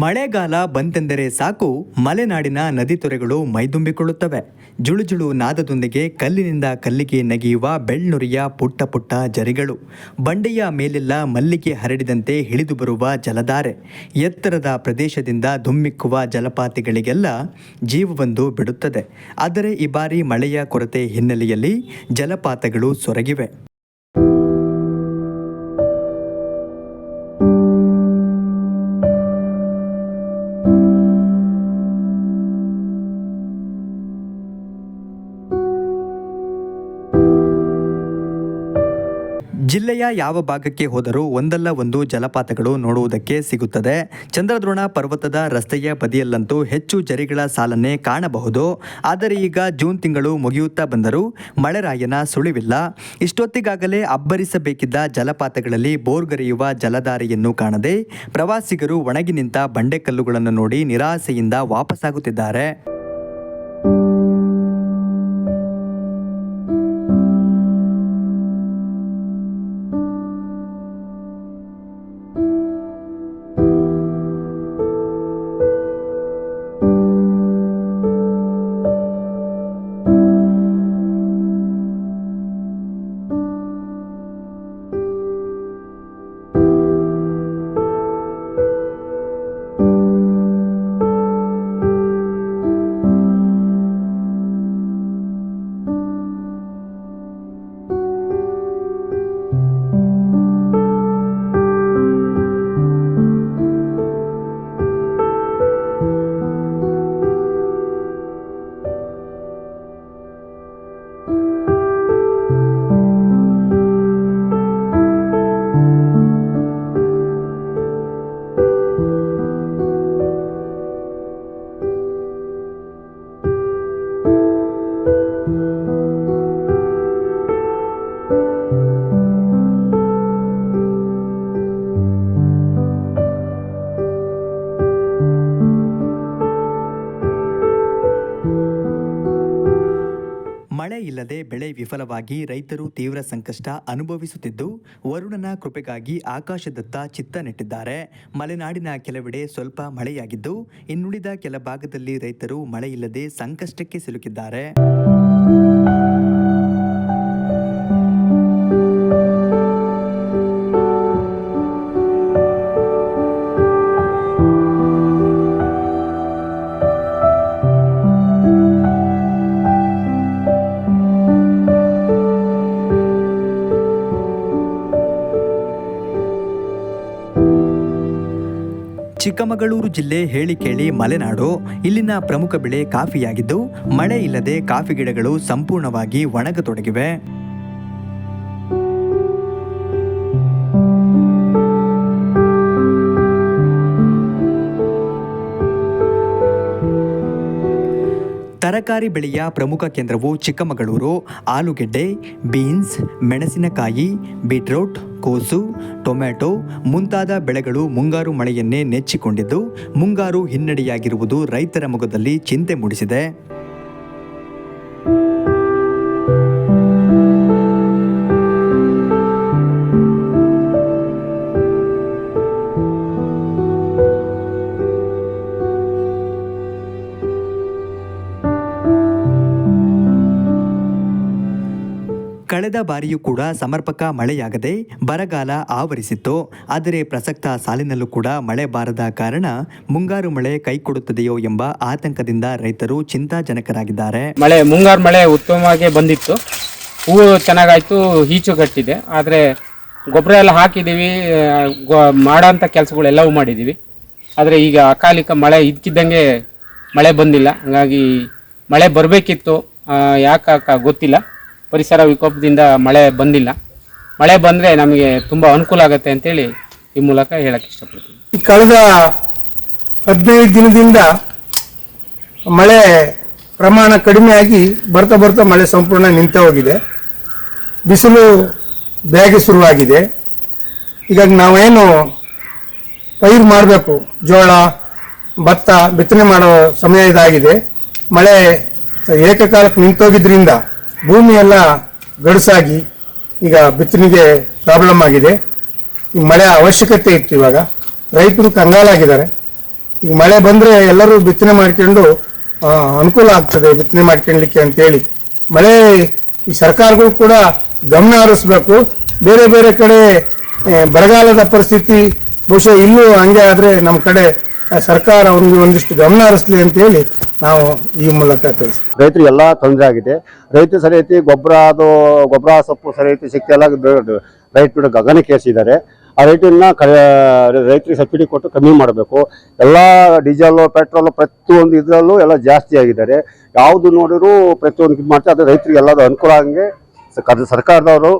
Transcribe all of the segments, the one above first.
ಮಳೆಗಾಲ ಬಂತೆಂದರೆ ಸಾಕು, ಮಲೆನಾಡಿನ ನದಿ ತೊರೆಗಳು ಮೈದುಂಬಿಕೊಳ್ಳುತ್ತವೆ. ಜುಳುಜುಳು ನಾದದೊಂದಿಗೆ ಕಲ್ಲಿನಿಂದ ಕಲ್ಲಿಗೆ ನಗೆಯುವ ಬೆಳ್ನುರಿಯ ಪುಟ್ಟ ಪುಟ್ಟ ಜರಿಗಳು, ಬಂಡೆಯ ಮೇಲೆಲ್ಲ ಮಲ್ಲಿಗೆ ಹರಡಿದಂತೆ ಹಿಡಿದು ಬರುವ ಜಲಧಾರೆ, ಎತ್ತರದ ಪ್ರದೇಶದಿಂದ ಧುಮ್ಮಿಕ್ಕುವ ಜಲಪಾತಿಗಳಿಗೆಲ್ಲ ಜೀವವೊಂದು ಬಿಡುತ್ತದೆ. ಆದರೆ ಈ ಬಾರಿ ಮಳೆಯ ಕೊರತೆ ಹಿನ್ನೆಲೆಯಲ್ಲಿ ಜಲಪಾತಗಳು ಸೊರಗಿವೆ. ಜಿಲ್ಲೆಯ ಯಾವ ಭಾಗಕ್ಕೆ ಹೋದರೂ ಒಂದಲ್ಲ ಒಂದು ಜಲಪಾತಗಳು ನೋಡುವುದಕ್ಕೆ ಸಿಗುತ್ತದೆ. ಚಂದ್ರದ್ರೋಣ ಪರ್ವತದ ರಸ್ತೆಯ ಬದಿಯಲ್ಲಂತೂ ಹೆಚ್ಚು ಜರಿಗಳ ಸಾಲನ್ನೇ ಕಾಣಬಹುದು. ಆದರೆ ಈಗ ಜೂನ್ ತಿಂಗಳು ಮುಗಿಯುತ್ತಾ ಬಂದರೂ ಮಳೆರಾಯನ ಸುಳಿವಿಲ್ಲ. ಇಷ್ಟೊತ್ತಿಗಾಗಲೇ ಅಬ್ಬರಿಸಬೇಕಿದ್ದ ಜಲಪಾತಗಳಲ್ಲಿ ಬೋರ್ಗರೆಯುವ ಜಲಧಾರೆಯನ್ನು ಕಾಣದೆ ಪ್ರವಾಸಿಗರು ಒಣಗಿ ನಿಂತ ಬಂಡೆಕಲ್ಲುಗಳನ್ನು ನೋಡಿ ನಿರಾಸೆಯಿಂದ ವಾಪಸ್ಸಾಗುತ್ತಿದ್ದಾರೆ. ಮಳೆ ಇಲ್ಲದೆ ಬೆಳೆ ವಿಫಲವಾಗಿ ರೈತರು ತೀವ್ರ ಸಂಕಷ್ಟ ಅನುಭವಿಸುತ್ತಿದ್ದು, ವರುಣನ ಕೃಪೆಗಾಗಿ ಆಕಾಶದತ್ತ ಚಿತ್ತ ನೆಟ್ಟಿದ್ದಾರೆ. ಮಲೆನಾಡಿನ ಕೆಲವೆಡೆ ಸ್ವಲ್ಪ ಮಳೆಯಾಗಿದ್ದು, ಇನ್ನುಳಿದ ಕೆಲ ಭಾಗದಲ್ಲಿ ರೈತರು ಮಳೆಯಿಲ್ಲದೆ ಸಂಕಷ್ಟಕ್ಕೆ ಸಿಲುಕಿದ್ದಾರೆ. ಚಿಕ್ಕಮಗಳೂರು ಜಿಲ್ಲೆ ಹೇಳಿಕೇಳಿ ಮಲೆನಾಡು. ಇಲ್ಲಿನ ಪ್ರಮುಖ ಬೆಳೆ ಕಾಫಿಯಾಗಿದ್ದು, ಮಳೆ ಇಲ್ಲದೆ ಕಾಫಿ ಗಿಡಗಳು ಸಂಪೂರ್ಣವಾಗಿ ಒಣಗತೊಡಗಿವೆ. ತರಕಾರಿ ಬೆಳೆಯ ಪ್ರಮುಖ ಕೇಂದ್ರವು ಚಿಕ್ಕಮಗಳೂರು. ಆಲೂಗೆಡ್ಡೆ, ಬೀನ್ಸ್, ಮೆಣಸಿನಕಾಯಿ, ಬೀಟ್ರೂಟ್, ಕೋಸು, ಟೊಮ್ಯಾಟೊ ಮುಂತಾದ ಬೆಳೆಗಳು ಮುಂಗಾರು ಮಳೆಯನ್ನೇ ನೆಚ್ಚಿಕೊಂಡಿದ್ದು, ಮುಂಗಾರು ಹಿನ್ನಡೆಯಾಗಿರುವುದು ರೈತರ ಮೊಗದಲ್ಲಿ ಚಿಂತೆ ಮೂಡಿಸಿದೆ. ಕಳೆದ ಬಾರಿಯೂ ಕೂಡ ಸಮರ್ಪಕ ಮಳೆಯಾಗದೆ ಬರಗಾಲ ಆವರಿಸಿತ್ತು. ಆದರೆ ಪ್ರಸಕ್ತ ಸಾಲಿನಲ್ಲೂ ಕೂಡ ಮಳೆ ಬಾರದ ಕಾರಣ ಮುಂಗಾರು ಮಳೆ ಕೈಕೊಡುತ್ತದೆಯೋ ಎಂಬ ಆತಂಕದಿಂದ ರೈತರು ಚಿಂತಾಜನಕರಾಗಿದ್ದಾರೆ. ಮುಂಗಾರು ಮಳೆ ಉತ್ತಮವಾಗಿ ಬಂದಿತ್ತು, ಹೂವು ಚೆನ್ನಾಗಾಯ್ತು, ಈಚು ಕಟ್ಟಿದೆ. ಆದರೆ ಗೊಬ್ಬರ ಎಲ್ಲ ಹಾಕಿದ್ದೀವಿ, ಮಾಡೋಂಥ ಕೆಲಸಗಳೆಲ್ಲವೂ ಮಾಡಿದ್ದೀವಿ. ಆದರೆ ಈಗ ಅಕಾಲಿಕ ಮಳೆ ಇದ್ಕಿದ್ದಂಗೆ ಮಳೆ ಬಂದಿಲ್ಲ. ಹಾಗಾಗಿ ಮಳೆ ಬರಬೇಕಿತ್ತು, ಯಾಕೆ ಗೊತ್ತಿಲ್ಲ. ಪರಿಸರ ವಿಕೋಪದಿಂದ ಮಳೆ ಬಂದಿಲ್ಲ. ಮಳೆ ಬಂದರೆ ನಮಗೆ ತುಂಬ ಅನುಕೂಲ ಆಗುತ್ತೆ ಅಂತೇಳಿ ಈ ಮೂಲಕ ಹೇಳಕ್ಕೆ ಇಷ್ಟಪಡ್ತೀನಿ. ಕಳೆದ 15 ದಿನದಿಂದ ಮಳೆ ಪ್ರಮಾಣ ಕಡಿಮೆಯಾಗಿ ಬರ್ತಾ ಬರ್ತಾ ಮಳೆ ಸಂಪೂರ್ಣ ನಿಂತ ಹೋಗಿದೆ. ಬಿಸಿಲು ಬೇಗ ಶುರುವಾಗಿದೆ. ಹೀಗಾಗಿ ನಾವೇನು ಪೈರು ಮಾಡಬೇಕು, ಜೋಳ, ಭತ್ತ ಬಿತ್ತನೆ ಮಾಡೋ ಸಮಯ ಇದಾಗಿದೆ. ಮಳೆ ಏಕಕಾಲಕ್ಕೆ ನಿಂತೋಗಿದ್ರಿಂದ ಭೂಮಿ ಎಲ್ಲ ಗಡುಸಾಗಿ ಈಗ ಬಿತ್ತನೆಗೆ ಪ್ರಾಬ್ಲಮ್ ಆಗಿದೆ. ಈ ಮಳೆ ಅವಶ್ಯಕತೆ ಇತ್ತು. ಇವಾಗ ರೈತರು ಕಂಗಾಲಾಗಿದ್ದಾರೆ. ಈಗ ಮಳೆ ಬಂದ್ರೆ ಎಲ್ಲರೂ ಬಿತ್ತನೆ ಮಾಡ್ಕೊಂಡು ಅನುಕೂಲ ಆಗ್ತದೆ ಬಿತ್ತನೆ ಮಾಡ್ಕೊಳ್ಲಿಕ್ಕೆ ಅಂತೇಳಿ ಮಳೆ ಈ ಸರ್ಕಾರಗಳು ಕೂಡ ಗಮನ ಹರಿಸ್ಬೇಕು. ಬೇರೆ ಬೇರೆ ಕಡೆ ಬರಗಾಲದ ಪರಿಸ್ಥಿತಿ ಬಹುಶಃ ಇಲ್ಲೂ ಹಂಗೆ ಆದ್ರೆ ನಮ್ಮ ಕಡೆ ಸರ್ಕಾರ ಒಂದಿಷ್ಟು ಗಮನ ಹರಿಸ್ಲಿ ಅಂತ ಹೇಳಿ ನಾವು ಈ ಮೂಲಕ ತಿಳಿಸ್ತೀವಿ. ರೈತರಿಗೆ ಎಲ್ಲ ತೊಂದರೆ ಆಗಿದೆ. ರೈತ ಸರಿಯತಿ ಗೊಬ್ಬರ ಸೊಪ್ಪು ಸರಿಯತಿ ಶಕ್ತಿ ಎಲ್ಲ ರೈತರು ಗಗನಕ್ಕೆ ಏರಿಸಿದ್ದಾರೆ. ಆ ರೇಟನ್ನ ರೈತರಿಗೆ ಸಬ್ಸಿಡಿ ಕೊಟ್ಟು ಕಮ್ಮಿ ಮಾಡಬೇಕು. ಎಲ್ಲ ಡೀಸೆಲ್ ಪೆಟ್ರೋಲ್ ಪ್ರತಿಯೊಂದು ಇದರಲ್ಲೂ ಎಲ್ಲ ಜಾಸ್ತಿ ಆಗಿದ್ದಾರೆ. ಯಾವುದು ನೋಡಿದ್ರು ಪ್ರತಿಯೊಂದು ಇದು ಮಾಡ್ತಾರೆ. ಅದು ರೈತರಿಗೆ ಎಲ್ಲದೂ ಅನುಕೂಲ ಆಗಂಗೆ ಸರ್ಕಾರದವರು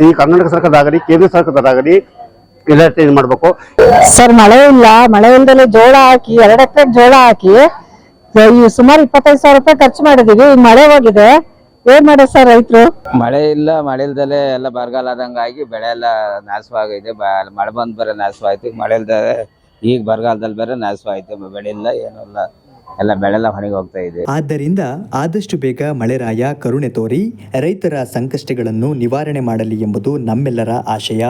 ಈ ಕರ್ನಾಟಕ ಸರ್ಕಾರದಾಗಲಿ ಕೇಂದ್ರ ಸರ್ಕಾರದಾಗಲಿ ಎಲ್ಲ ಇದು ಮಾಡಬೇಕು. ಸರ್ ಮಳೆ ಇಲ್ಲ, ಮಳೆ ಇಲ್ದಲೆ ಜೋಳ ಹಾಕಿ 2 ಎಕರೆ ಜೋಳ ಹಾಕಿ ಸುಮಾರು 25,000 ರೂಪಾಯಿ ಖರ್ಚು ಮಾಡಿದೀವಿ. ಈಗ ಮಳೆ ಹೋಗಿದೆ, ಏನ್ ಮಾಡ ಸರ್ ರೈತರು? ಮಳೆ ಇಲ್ಲ, ಮಳೆ ಇಲ್ದಲೆ ಎಲ್ಲ ಬರಗಾಲ ಆದಂಗಾಗಿ ಬೆಳೆ ಎಲ್ಲ ನಾಶವಾಗಿದೆ. ಮಳೆ ಬಂದ್ ಬೇರೆ ನಾಶವಾಯ್ತು. ಮಳೆ ಇಲ್ದರೆ ಈಗ ಬರಗಾಲದಲ್ಲಿ ಬೇರೆ ನಾಶವಾಯ್ತು. ಬೆಳೆ ಇಲ್ಲ, ಏನಿಲ್ಲ, ಎಲ್ಲ ಬೆಳೆಲ್ಲ ಹೊರಗೆ ಹೋಗ್ತಾ ಇದೆ. ಆದ್ದರಿಂದ ಆದಷ್ಟು ಬೇಗ ಮಳೆರಾಯ ಕರುಣೆ ತೋರಿ ರೈತರ ಸಂಕಷ್ಟಗಳನ್ನು ನಿವಾರಣೆ ಮಾಡಲಿ ಎಂಬುದು ನಮ್ಮೆಲ್ಲರ ಆಶಯ.